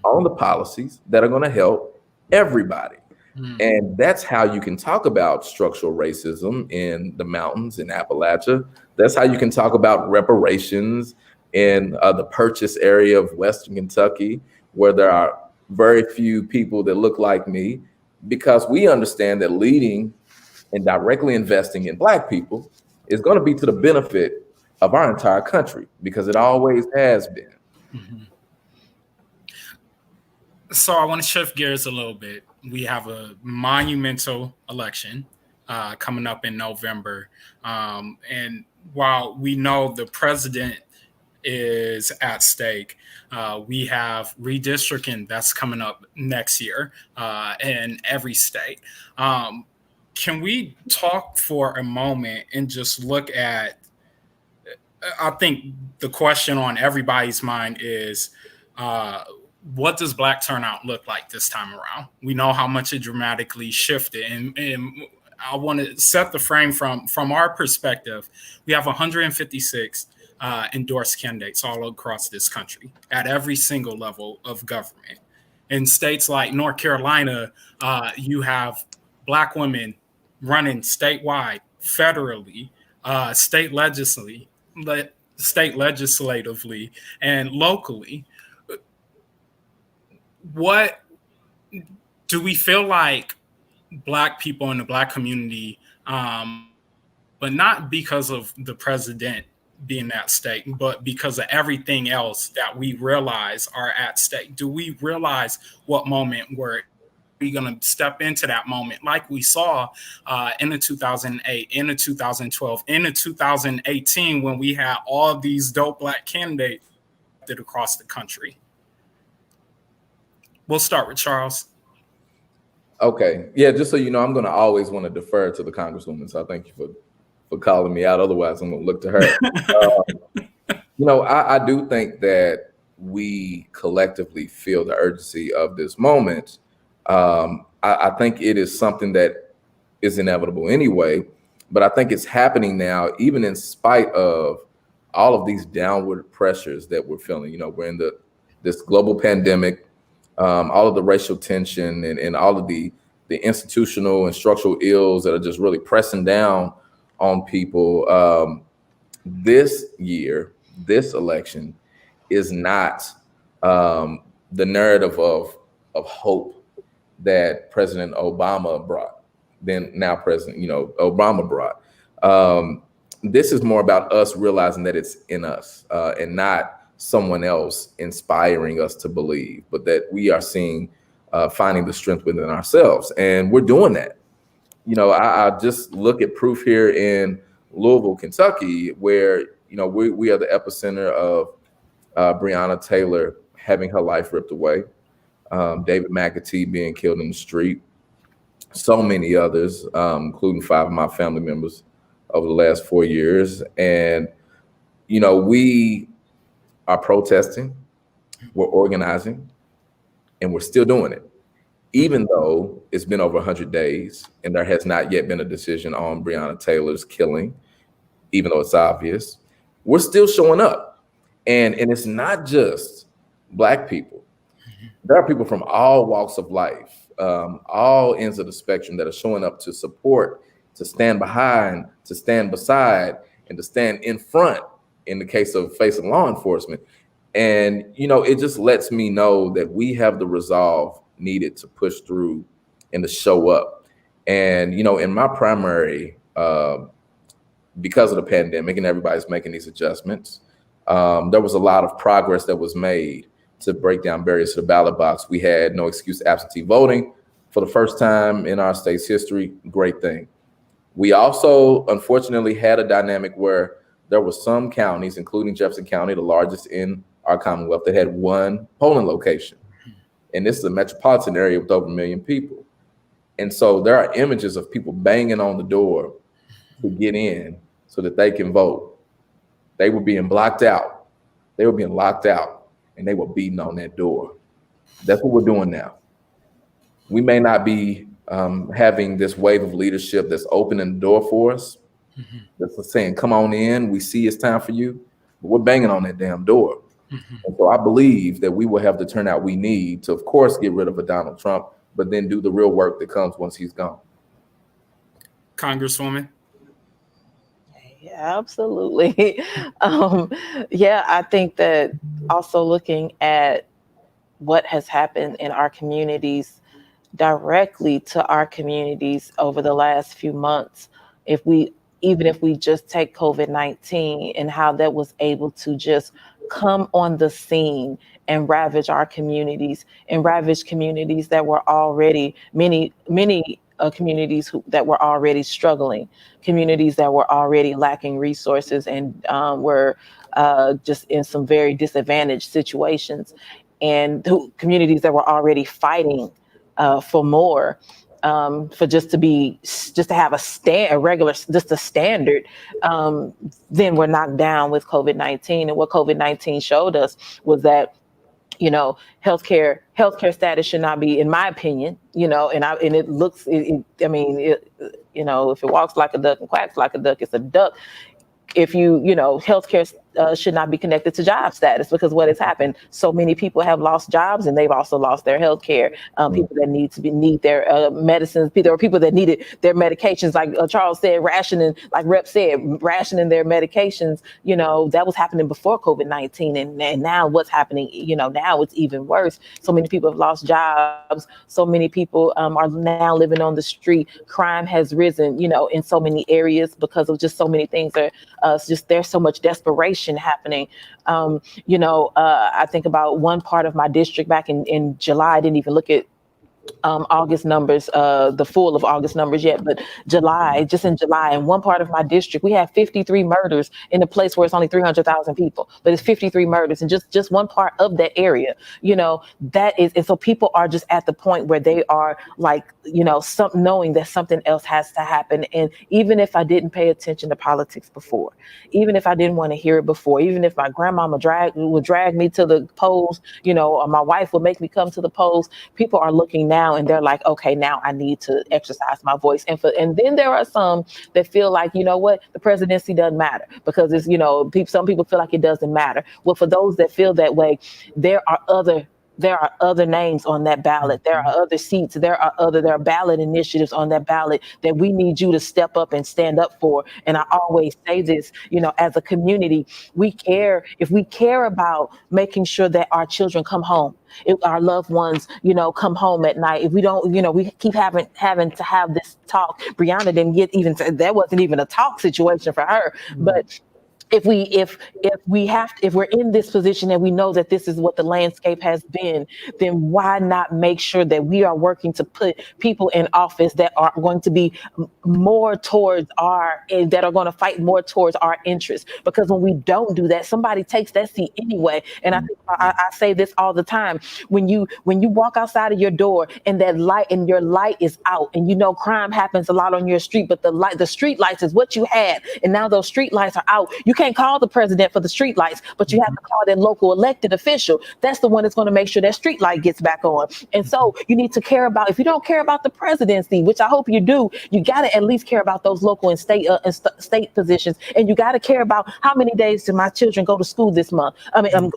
on the policies that are going to help everybody. And that's how you can talk about structural racism in the mountains in Appalachia. That's how you can talk about reparations in the purchase area of Western Kentucky, where there are very few people that look like me, because we understand that leading and directly investing in Black people is going to be to the benefit of our entire country, because it always has been. So I want to shift gears a little bit. We have a monumental election coming up in November. And while we know the president is at stake, we have redistricting that's coming up next year in every state. Can we talk for a moment and just look at, I think the question on everybody's mind is, what does Black turnout look like this time around? We know how much it dramatically shifted. And I want to set the frame from our perspective. We have 156 endorsed candidates all across this country at every single level of government. In states like North Carolina, you have Black women running statewide, federally, state legislatively, and locally. What do we feel like Black people in the Black community, but not because of the president being at stake, but because of everything else that we realize are at stake? Do we realize what moment we're going to step into that moment, like we saw in the 2008, in the 2012, in the 2018, when we had all these dope Black candidates across the country? We'll start with Charles. Okay. Yeah, just so you know, I'm going to always want to defer to the Congresswoman. So I thank you for calling me out. Otherwise, I'm going to look to her. I do think that we collectively feel the urgency of this moment. I think it is something that is inevitable anyway, but I think it's happening now, even in spite of all of these downward pressures that we're feeling. We're in this global pandemic. All of the racial tension and all of the institutional and structural ills that are just really pressing down on people. This year, this election is not the narrative of hope that President Obama brought, now President Obama brought. This is more about us realizing that it's in us and not someone else inspiring us to believe, but that we are finding the strength within ourselves. And we're doing that. I just look at proof here in Louisville, Kentucky, where, we are the epicenter of Breonna Taylor having her life ripped away, David McAtee being killed in the street, so many others, including 5 of my family members over the last 4 years. And, we are protesting, we're organizing, and we're still doing it, even though it's been over 100 days and there has not yet been a decision on Breonna Taylor's killing, even though it's obvious. We're still showing up. And it's not just Black people. There are people from all walks of life, all ends of the spectrum that are showing up to support, to stand behind, to stand beside, and to stand in front in the case of facing law enforcement. And, it just lets me know that we have the resolve needed to push through and to show up. And, in my primary, because of the pandemic and everybody's making these adjustments, there was a lot of progress that was made to break down barriers to the ballot box. We had no excuse absentee voting for the first time in our state's history. Great thing. We also, unfortunately, had a dynamic where there were some counties, including Jefferson County, the largest in our Commonwealth, that had one polling location. And this is a metropolitan area with over 1 million people. And so there are images of people banging on the door to get in so that they can vote. They were being blocked out. They were being locked out, and they were beating on that door. That's what we're doing now. We may not be having this wave of leadership that's opening the door for us. That's saying, come on in. We see it's time for you. But we're banging on that damn door. And so I believe that we will have the turnout we need to, of course, get rid of a Donald Trump, but then do the real work that comes once he's gone. Congresswoman? Yeah, absolutely. Yeah, I think that also looking at what has happened in our communities, directly to our communities over the last few months, even if we just take COVID-19 and how that was able to just come on the scene and ravage our communities and ravage communities that were already many communities that were already struggling, communities that were already lacking resources and were just in some very disadvantaged situations, and communities that were already fighting for more, for just to have a standard, then we're knocked down with COVID-19. And what COVID-19 showed us was that, healthcare status should not be, in my opinion, and it looks, if it walks like a duck and quacks like a duck, it's a duck. If healthcare should not be connected to job status, because what has happened, so many people have lost jobs and they've also lost their healthcare. People that need their medicines, or people that needed their medications, like Charles said, rationing, like Rep said, rationing their medications. That was happening before COVID-19, and now what's happening? Now it's even worse. So many people have lost jobs. So many people are now living on the street. Crime has risen, in so many areas because of just so many things. There's so much desperation happening. I think about one part of my district back in July. I didn't even look at August numbers, the full of August numbers yet, but just in July, in one part of my district, we have 53 murders in a place where it's only 300,000 people, but it's 53 murders in just one part of that area. That is, and so people are just at the point where they are like, knowing that something else has to happen. And even if I didn't pay attention to politics before, even if I didn't want to hear it before, even if my grandmama would drag me to the polls, or my wife would make me come to the polls, people are looking now and they're like, okay, now I need to exercise my voice. And then there are some that feel like, the presidency doesn't matter because it's, some people feel like it doesn't matter. Well, for those that feel that way, there are other names on that ballot. There are other seats. There are ballot initiatives on that ballot that we need you to step up and stand up for. And I always say this, as a community, if we care about making sure that our children come home, if our loved ones, come home at night, if we don't, we keep having to have this talk. Brianna didn't get that wasn't even a talk situation for her, but if we're in this position and we know that this is what the landscape has been, then why not make sure that we are working to put people in office that are going to be more towards that are going to fight more towards our interests? Because when we don't do that, somebody takes that seat anyway. And I say this all the time: when you walk outside of your door and your light is out, and crime happens a lot on your street, but the street lights is what you had, and now those street lights are out. You can't call the president for the street lights, but you have to call that local elected official. That's the one that's going to make sure that street light gets back on. And so you need to care about, if you don't care about the presidency, which I hope you do, you got to at least care about those local and state positions. And you got to care about how many days do my children go to school this month?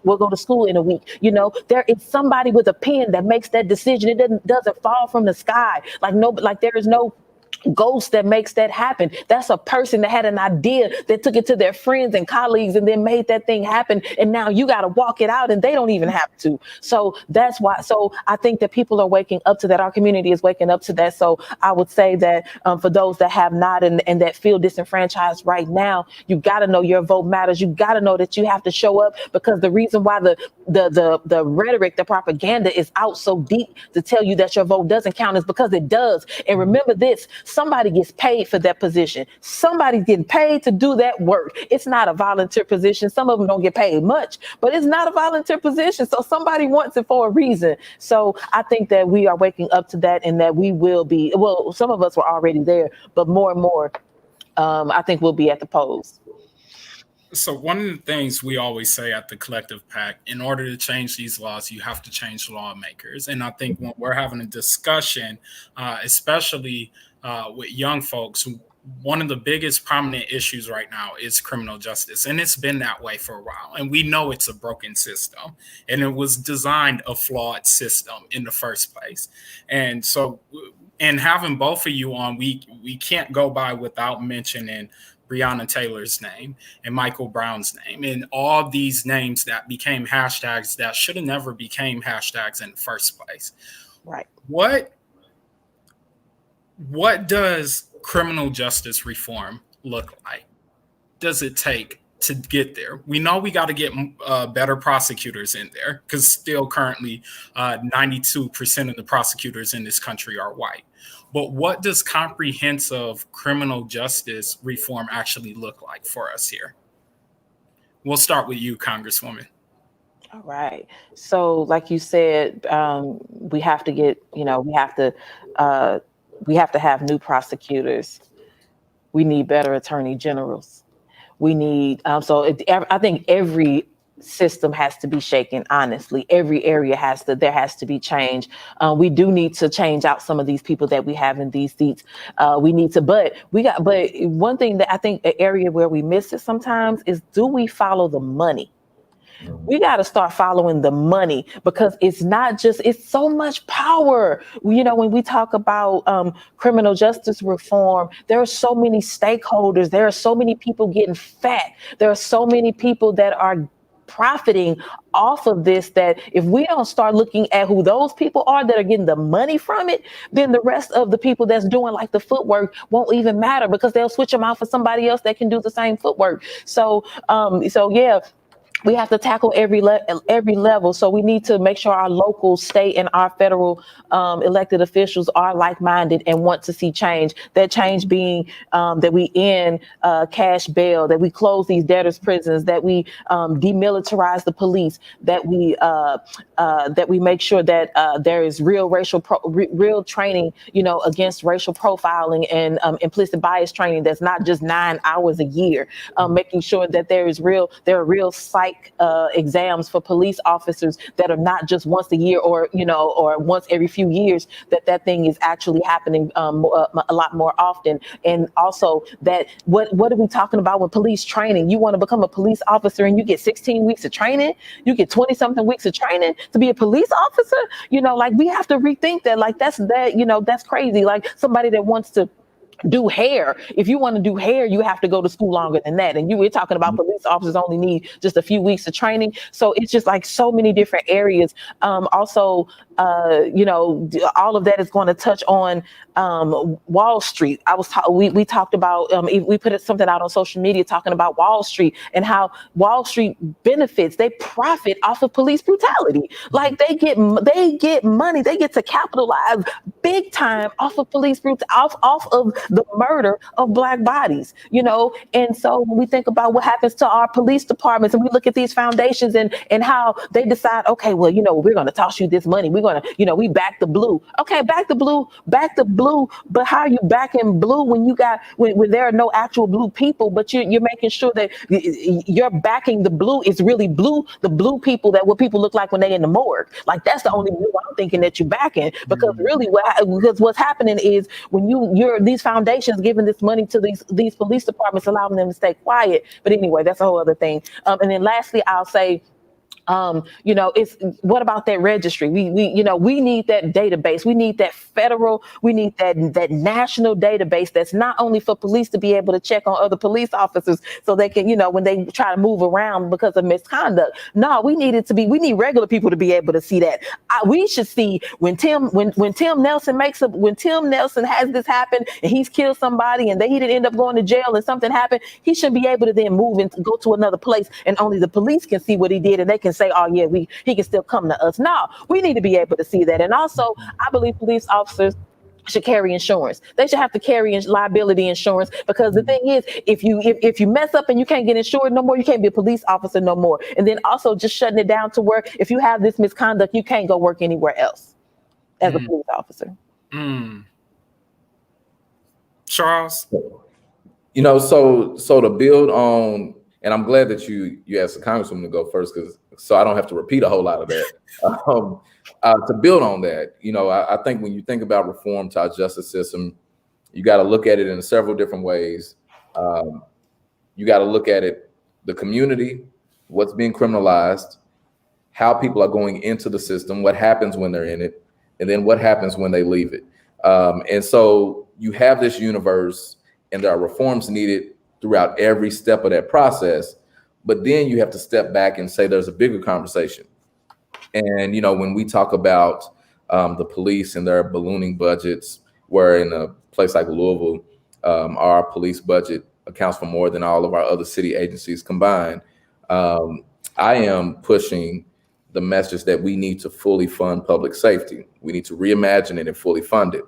We'll go to school in a week. There is somebody with a pen that makes that decision. It doesn't fall from the sky. Like there is no ghost that makes that happen. That's a person that had an idea, that took it to their friends and colleagues and then made that thing happen. And now you got to walk it out and they don't even have to. So that's why. So I think that people are waking up to that. Our community is waking up to that. So I would say that for those that have not and that feel disenfranchised right now, you got to know your vote matters. You got to know that you have to show up, because the reason why the rhetoric, the propaganda is out so deep to tell you that your vote doesn't count is because it does. And remember this: somebody gets paid for that position. Somebody's getting paid to do that work. It's not a volunteer position. Some of them don't get paid much, but it's not a volunteer position. So somebody wants it for a reason. So I think that we are waking up to that, and that we will be, well, some of us were already there, but more and more, I think we'll be at the polls. So one of the things we always say at the Collective PAC, in order to change these laws, you have to change lawmakers. And I think when we're having a discussion, especially with young folks, one of the biggest prominent issues right now is criminal justice. And it's been that way for a while. And we know it's a broken system. And it was designed a flawed system in the first place. And so, and having both of you on, we can't go by without mentioning Breonna Taylor's name and Michael Brown's name and all these names that became hashtags that should have never became hashtags in the first place. Right. What does criminal justice reform look like? Does it take to get there? We know we got to get better prosecutors in there, because still currently 92% of the prosecutors in this country are white. But what does comprehensive criminal justice reform actually look like for us here? We'll start with you, Congresswoman. All right. So like you said, we have to get, we have to have new prosecutors. We need better attorney generals. We need, I think every system has to be shaken. Honestly, every area there has to be change. We do need to change out some of these people that we have in these seats. But one thing that I think an area where we miss it sometimes is, do we follow the money? We got to start following the money, because it's not just, it's so much power. When we talk about criminal justice reform, there are so many stakeholders. There are so many people getting fat. There are so many people that are profiting off of this, that if we don't start looking at who those people are that are getting the money from it, then the rest of the people that's doing like the footwork won't even matter, because they'll switch them out for somebody else that can do the same footwork. So yeah, we have to tackle every level. So we need to make sure our local, state, and our federal elected officials are like-minded and want to see change. That change being that we end cash bail, that we close these debtors' prisons, that we demilitarize the police, that we make sure that there is real real training, against racial profiling and implicit bias training. That's not just 9 hours a year. Making sure that there are real psych exams for police officers that are not just once a year or once every few years, that thing is actually happening a lot more often. And also that what are we talking about with police training? You want to become a police officer and you get 16 weeks of training, you get 20 something weeks of training to be a police officer. We have to rethink that. Like that's crazy. Like somebody that wants to do hair. If you want to do hair, you have to go to school longer than that. And we're talking about police officers only need just a few weeks of training. So it's just like so many different areas. Also, all of that is going to touch on Wall Street. We talked about, we put something out on social media talking about Wall Street and how Wall Street benefits, they profit off of police brutality. Like they get money, they get to capitalize big time off of police brutality, off of the murder of Black bodies, And so when we think about what happens to our police departments, and we look at these foundations and how they decide, okay, well, we're going to toss you this money. We're going to, we back the blue. Okay, back the blue. But how are you backing blue when when there are no actual blue people, but you're making sure that you're backing the blue is really blue, the blue people, that what people look like when they're in the morgue. Like that's the only blue I'm thinking that you're backing, because really what's happening is when you're these foundations giving this money to these police departments, allowing them to stay quiet. But anyway, that's a whole other thing. And then lastly, I'll say, it's what about that registry? We need that database. We need that federal, we need that national database that's not only for police to be able to check on other police officers so they can, when they try to move around because of misconduct. No, we need regular people to be able to see that. We should see when Tim Nelson has this happen and he's killed somebody and he didn't end up going to jail and something happened, he should be able to then move and go to another place and only the police can see what he did and they can say, oh yeah, he can still come to us. No, we need to be able to see that. And also, I believe police officers should carry insurance. They should have to carry liability insurance, because the thing is, if you mess up and you can't get insured no more, you can't be a police officer no more. And then also just shutting it down to where if you have this misconduct, you can't go work anywhere else as a police officer. Charles? You know, so to build on, and I'm glad that you asked the Congresswoman to go first, so I don't have to repeat a whole lot of that. To build on that, you know, I think when you think about reform to our justice system, you got to look at it in several different ways. You got to look at it, the community, what's being criminalized, how people are going into the system, what happens when they're in it, and then what happens when they leave it. And so you have this universe, and there are reforms needed throughout every step of that process. But then you have to step back and say there's a bigger conversation. And, you know, when we talk about the police and their ballooning budgets, where in a place like Louisville, our police budget accounts for more than all of our other city agencies combined, I am pushing the message that we need to fully fund public safety. We need to reimagine it and fully fund it,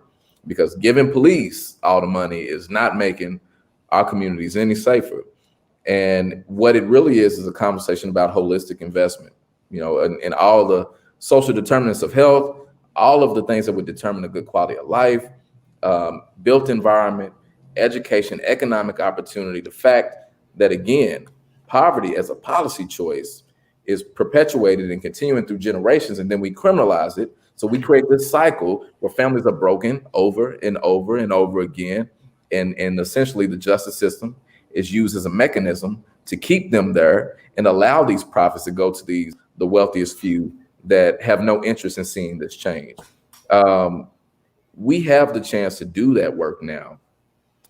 because giving police all the money is not making our communities any safer. And what it really is a conversation about holistic investment, you know, and all the social determinants of health, all of the things that would determine a good quality of life, built environment, education, economic opportunity, the fact that, again, poverty as a policy choice is perpetuated and continuing through generations, and then we criminalize it. So we create this cycle where families are broken over and over and over again. And essentially the justice system is used as a mechanism to keep them there and allow these profits to go to the wealthiest few that have no interest in seeing this change. We have the chance to do that work now,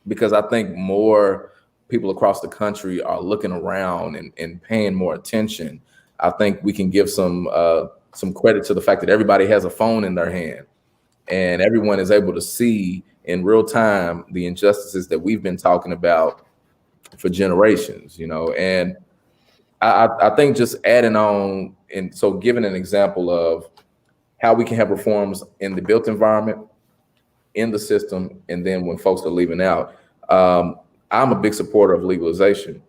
because I think more people across the country are looking around and paying more attention. I think we can give some credit to the fact that everybody has a phone in their hand, and everyone is able to see in real time the injustices that we've been talking about for generations, you know. And I think just adding on, and so giving an example of how we can have reforms in the built environment, in the system, and then when folks are leaving out. I'm a big supporter of legalization.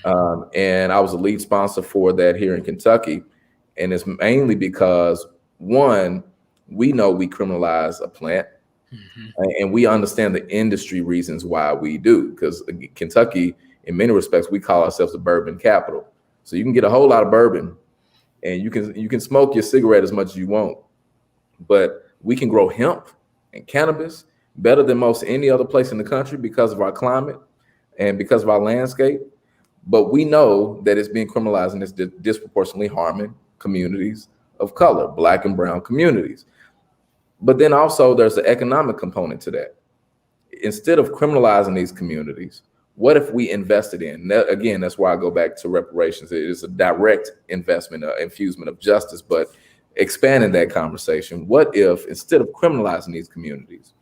And I was a lead sponsor for that here in Kentucky. And it's mainly because, one, we know we criminalize a plant, and we understand the industry reasons why we do. Because Kentucky, in many respects, we call ourselves the bourbon capital. So you can get a whole lot of bourbon, and you can smoke your cigarette as much as you want. But we can grow hemp and cannabis better than most any other place in the country because of our climate and because of our landscape. But we know that it's being criminalized, and it's disproportionately harming communities of color, Black and brown communities. But then also there's the economic component to that. Instead of criminalizing these communities, what if we invested in, again, that's why I go back to reparations. It is a direct investment, infusement of justice, but expanding that conversation. What if instead of criminalizing these communities,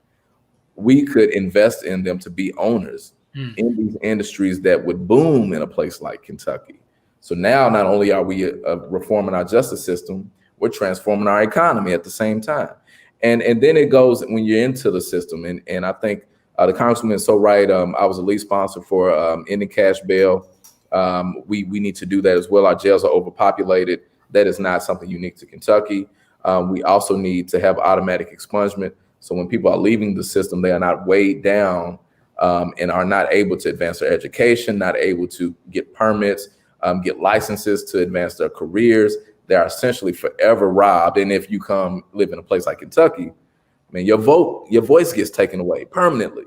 we could invest in them to be owners in these industries that would boom in a place like Kentucky? So now not only are we reforming our justice system, we're transforming our economy at the same time. And then it goes when you're into the system. And I think the Congresswoman is so right. I was a lead sponsor for ending cash bail. We need to do that as well. Our jails are overpopulated. That is not something unique to Kentucky. We also need to have automatic expungement. So when people are leaving the system, they are not weighed down and are not able to advance their education, not able to get permits, get licenses to advance their careers. They are essentially forever robbed. And if you come live in a place like Kentucky, man, your voice gets taken away permanently.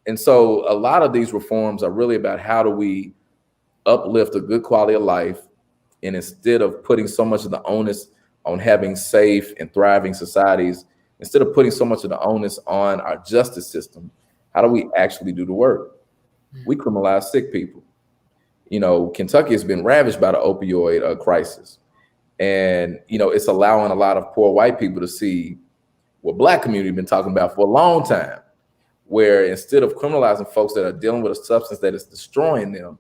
And so a lot of these reforms are really about how do we uplift a good quality of life, and instead of putting so much of the onus on having safe and thriving societies, instead of putting so much of the onus on our justice system, how do we actually do the work? We criminalize sick people. You know, Kentucky has been ravaged by the opioid crisis. And, you know, it's allowing a lot of poor white people to see what Black community has been talking about for a long time, where instead of criminalizing folks that are dealing with a substance that is destroying them,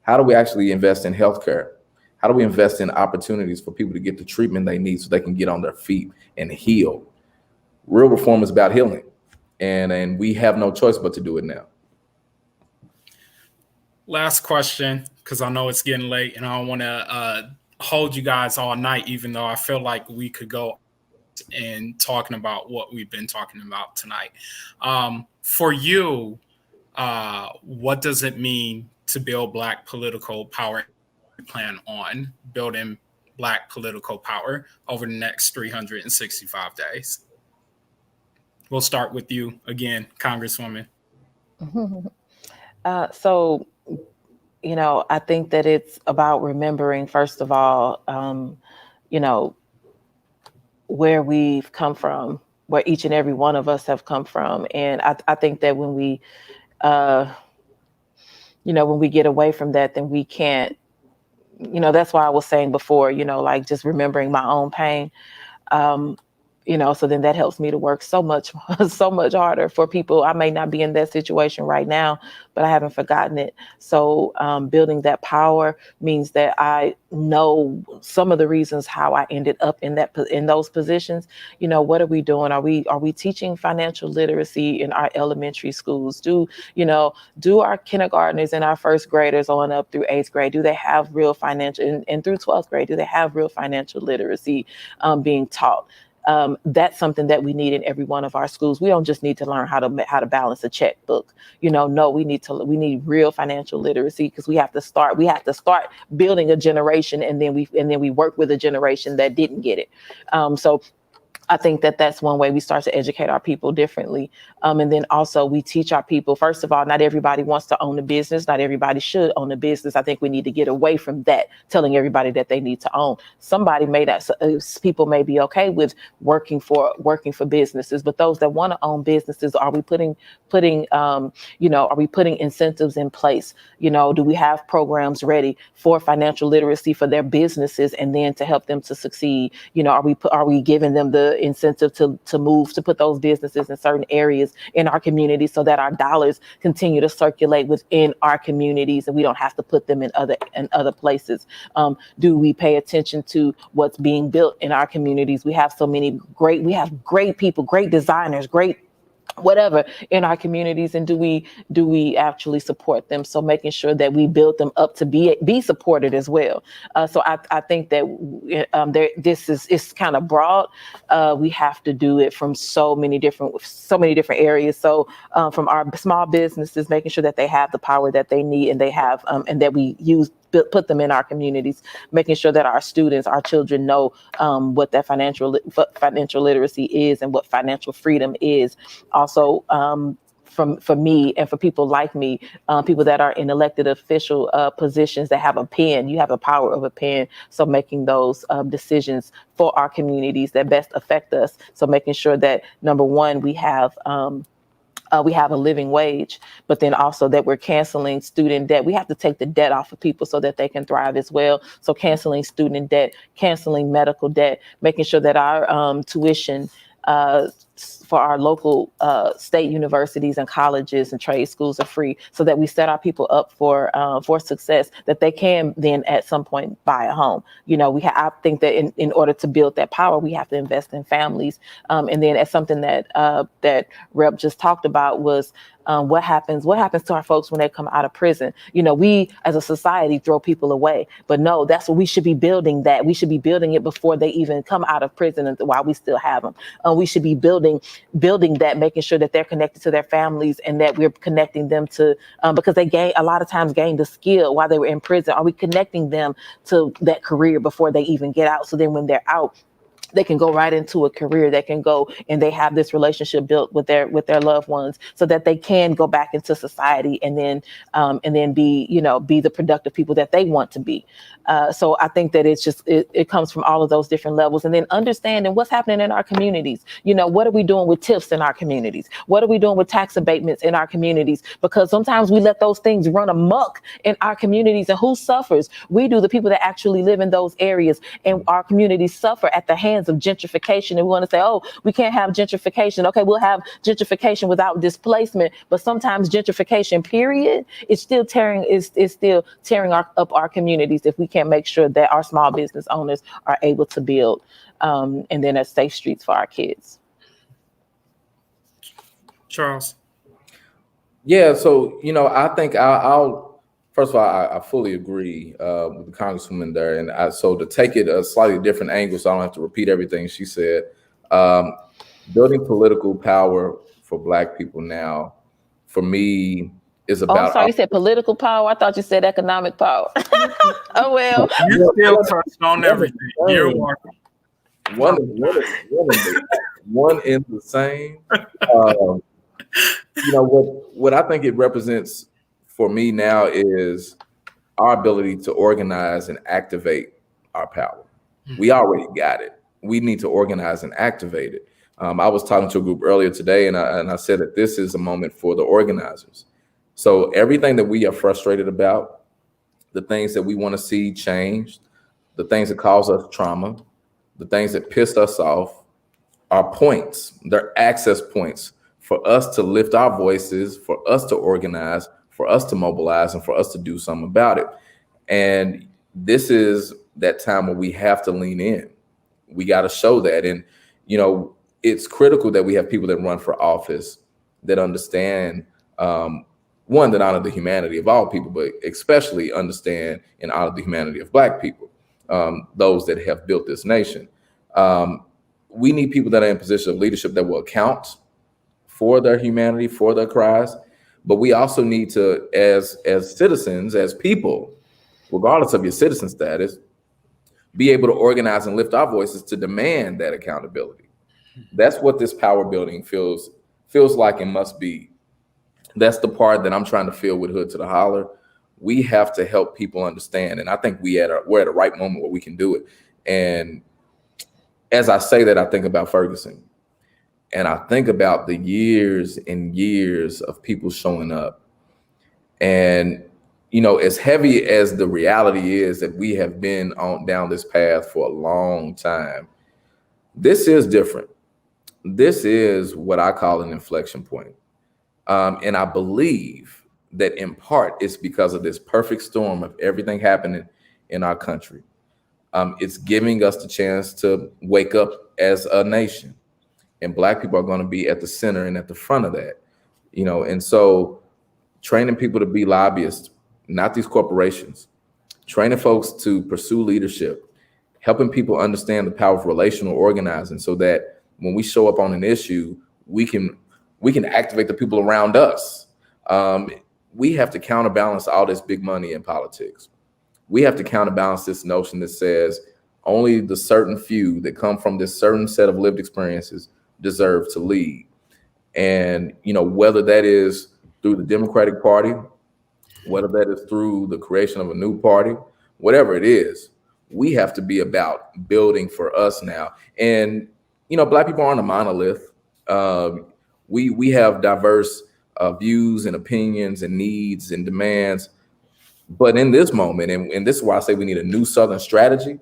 how do we actually invest in healthcare? How do we invest in opportunities for people to get the treatment they need so they can get on their feet and heal? Real reform is about healing. and we have no choice but to do it now. Last question, because I know it's getting late and I don't want to hold you guys all night, even though I feel like we could go and talking about what we've been talking about tonight. For you, what does it mean to build Black political power? Plan on building Black political power over the next 365 days. We'll start with you again, Congresswoman. So, I think that it's about remembering, first of all, where we've come from, where each and every one of us have come from. And I think that when we get away from that, then we can't, that's why I was saying before, like just remembering my own pain. So then that helps me to work so much harder for people. I may not be in that situation right now, but I haven't forgotten it. So building that power means that I know some of the reasons how I ended up in those positions. What are we doing? Are we teaching financial literacy in our elementary schools? Do our kindergartners and our first graders on up through 8th grade, do they have real financial, and through 12th grade, do they have real financial literacy being taught? That's something that we need in every one of our schools. We don't just need to learn how to balance a checkbook. No, we need real financial literacy, because we have to start building a generation, and then we work with a generation that didn't get it. So I think that that's one way we start to educate our people differently. And then also we teach our people, first of all, not everybody wants to own a business. Not everybody should own a business. I think we need to get away from that, telling everybody that they need to own. People may be okay with working for businesses, but those that want to own businesses, are we putting incentives in place? Do we have programs ready for financial literacy for their businesses, and then to help them to succeed? Are we giving them the incentive to put those businesses in certain areas in our community, so that our dollars continue to circulate within our communities and we don't have to put them in other places? Do we pay attention to what's being built in our communities? We have great people, great designers, great whatever in our communities, and do we actually support them? So making sure that we build them up to be supported as well. So I think that this is kind of broad. We have to do it from so many different areas. So from our small businesses, making sure that they have the power that they need, and they have and that we put them in our communities, making sure that our students, our children know what that financial literacy is and what financial freedom is. Also, for me and for people like me, people that are in elected official positions that have a pen, you have the power of a pen. So making those decisions for our communities that best affect us. So making sure that, number one, we have a living wage, but then also that we're canceling student debt. We have to take the debt off of people so that they can thrive as well. So canceling student debt, canceling medical debt, making sure that our tuition for our local state universities and colleges and trade schools are free, so that we set our people up for success, that they can then at some point buy a home. I think that in order to build that power, we have to invest in families. And then as something that Rep just talked about was what happens to our folks when they come out of prison. We as a society throw people away, but no, that's what we should be building. That we should be building it before they even come out of prison, and while we still have them. We should be building that, making sure that they're connected to their families, and that we're connecting them to because they a lot of times gained the skill while they were in prison. Are we connecting them to that career before they even get out? So then when they're out, they can go right into a career, that can go and they have this relationship built with their loved ones, so that they can go back into society and then be the productive people that they want to be. So I think that it comes from all of those different levels, and then understanding what's happening in our communities. What are we doing with TIFs in our communities? What are we doing with tax abatements in our communities? Because sometimes we let those things run amok in our communities, and who suffers? We do, the people that actually live in those areas, and our communities suffer at the hands of gentrification. And we want to say, oh, we can't have gentrification. Okay, we'll have gentrification without displacement, but sometimes gentrification, period, is still tearing up our communities if we can't make sure that our small business owners are able to build and then a safe streets for our kids. Charles? Yeah, so I think I'll first of all, I fully agree with the congresswoman there, and so to take it a slightly different angle, so I don't have to repeat everything she said. Um, Building political power for Black people now, for me, is Oh, I'm about sorry. You said political power. I thought you said economic power. Oh well. You still touched on everything. You're welcome. one in the same. Um, what I think it represents for me now is our ability to organize and activate our power. We already got it. We need to organize and activate it. I was talking to a group earlier today, and I said that this is a moment for the organizers. So everything that we are frustrated about, the things that we want to see changed, the things that cause us trauma, the things that pissed us off, are points. They're access points for us to lift our voices, for us to organize, for us to mobilize, and for us to do something about it. And this is that time where we have to lean in. We got to show that. And, it's critical that we have people that run for office that understand, one, that honor the humanity of all people, but especially understand and honor the humanity of Black people, those that have built this nation. We need people that are in position of leadership that will account for their humanity, for their cries. But we also need to, as citizens, as people, regardless of your citizen status, be able to organize and lift our voices to demand that accountability. That's what this power building feels like and must be. That's the part that I'm trying to feel with Hood to the Holler. We have to help people understand. And I think we're at a right moment where we can do it. And as I say that, I think about Ferguson. And I think about the years and years of people showing up. And, as heavy as the reality is that we have been down this path for a long time, this is different. This is what I call an inflection point. And I believe that in part it's because of this perfect storm of everything happening in our country. It's giving us the chance to wake up as a nation. And Black people are going to be at the center and at the front of that, and so training people to be lobbyists, not these corporations, training folks to pursue leadership, helping people understand the power of relational organizing so that when we show up on an issue, we can activate the people around us. We have to counterbalance all this big money in politics. We have to counterbalance this notion that says only the certain few that come from this certain set of lived experiences deserve to lead. And, whether that is through the Democratic Party, whether that is through the creation of a new party, whatever it is, we have to be about building for us now. And, Black people aren't a monolith. We have diverse views and opinions and needs and demands. But in this moment, and this is why I say we need a new Southern strategy,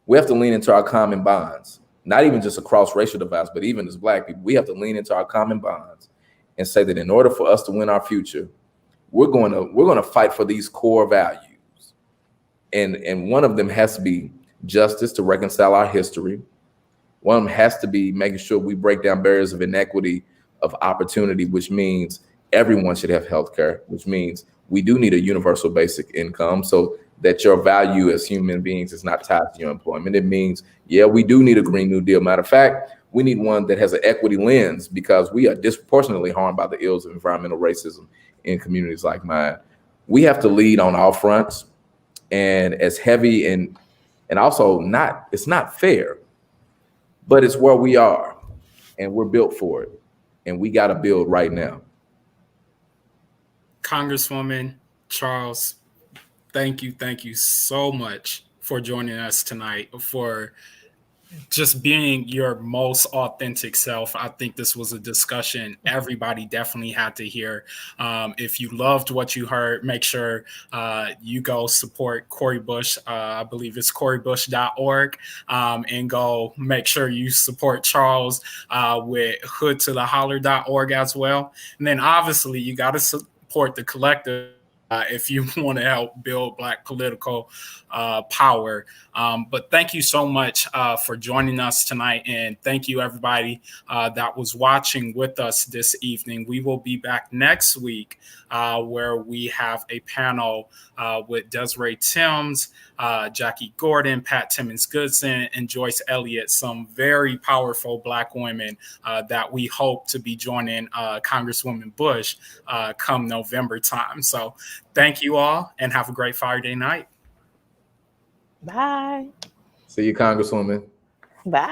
we have to lean into our common bonds. Not even just across racial divides, but even as Black people, we have to lean into our common bonds and say that in order for us to win our future, we're going to fight for these core values. And one of them has to be justice, to reconcile our history. One of them has to be making sure we break down barriers of inequity, of opportunity, which means everyone should have health care, which means we do need a universal basic income so that your value as human beings is not tied to your employment. It means, yeah, we do need a Green New Deal. Matter of fact, we need one that has an equity lens because we are disproportionately harmed by the ills of environmental racism in communities like mine. We have to lead on all fronts, and as heavy and also it's not fair, but it's where we are and we're built for it. And we got to build right now. Congresswoman Charles, thank you so much for joining us tonight, for just being your most authentic self. I think this was a discussion everybody definitely had to hear. If you loved what you heard, make sure you go support Cori Bush. I believe it's coribush.org, and go make sure you support Charles with hoodtotheholler.org as well. And then obviously you got to support the collective if you want to help build Black political power. But thank you so much for joining us tonight. And thank you, everybody that was watching with us this evening. We will be back next week where we have a panel with Desiree Timms, Jackie Gordon, Pat Timmons-Goodson, and Joyce Elliott, some very powerful Black women that we hope to be joining Congresswoman Bush come November time. So thank you all and have a great Friday night. Bye. See you, Congresswoman. Bye.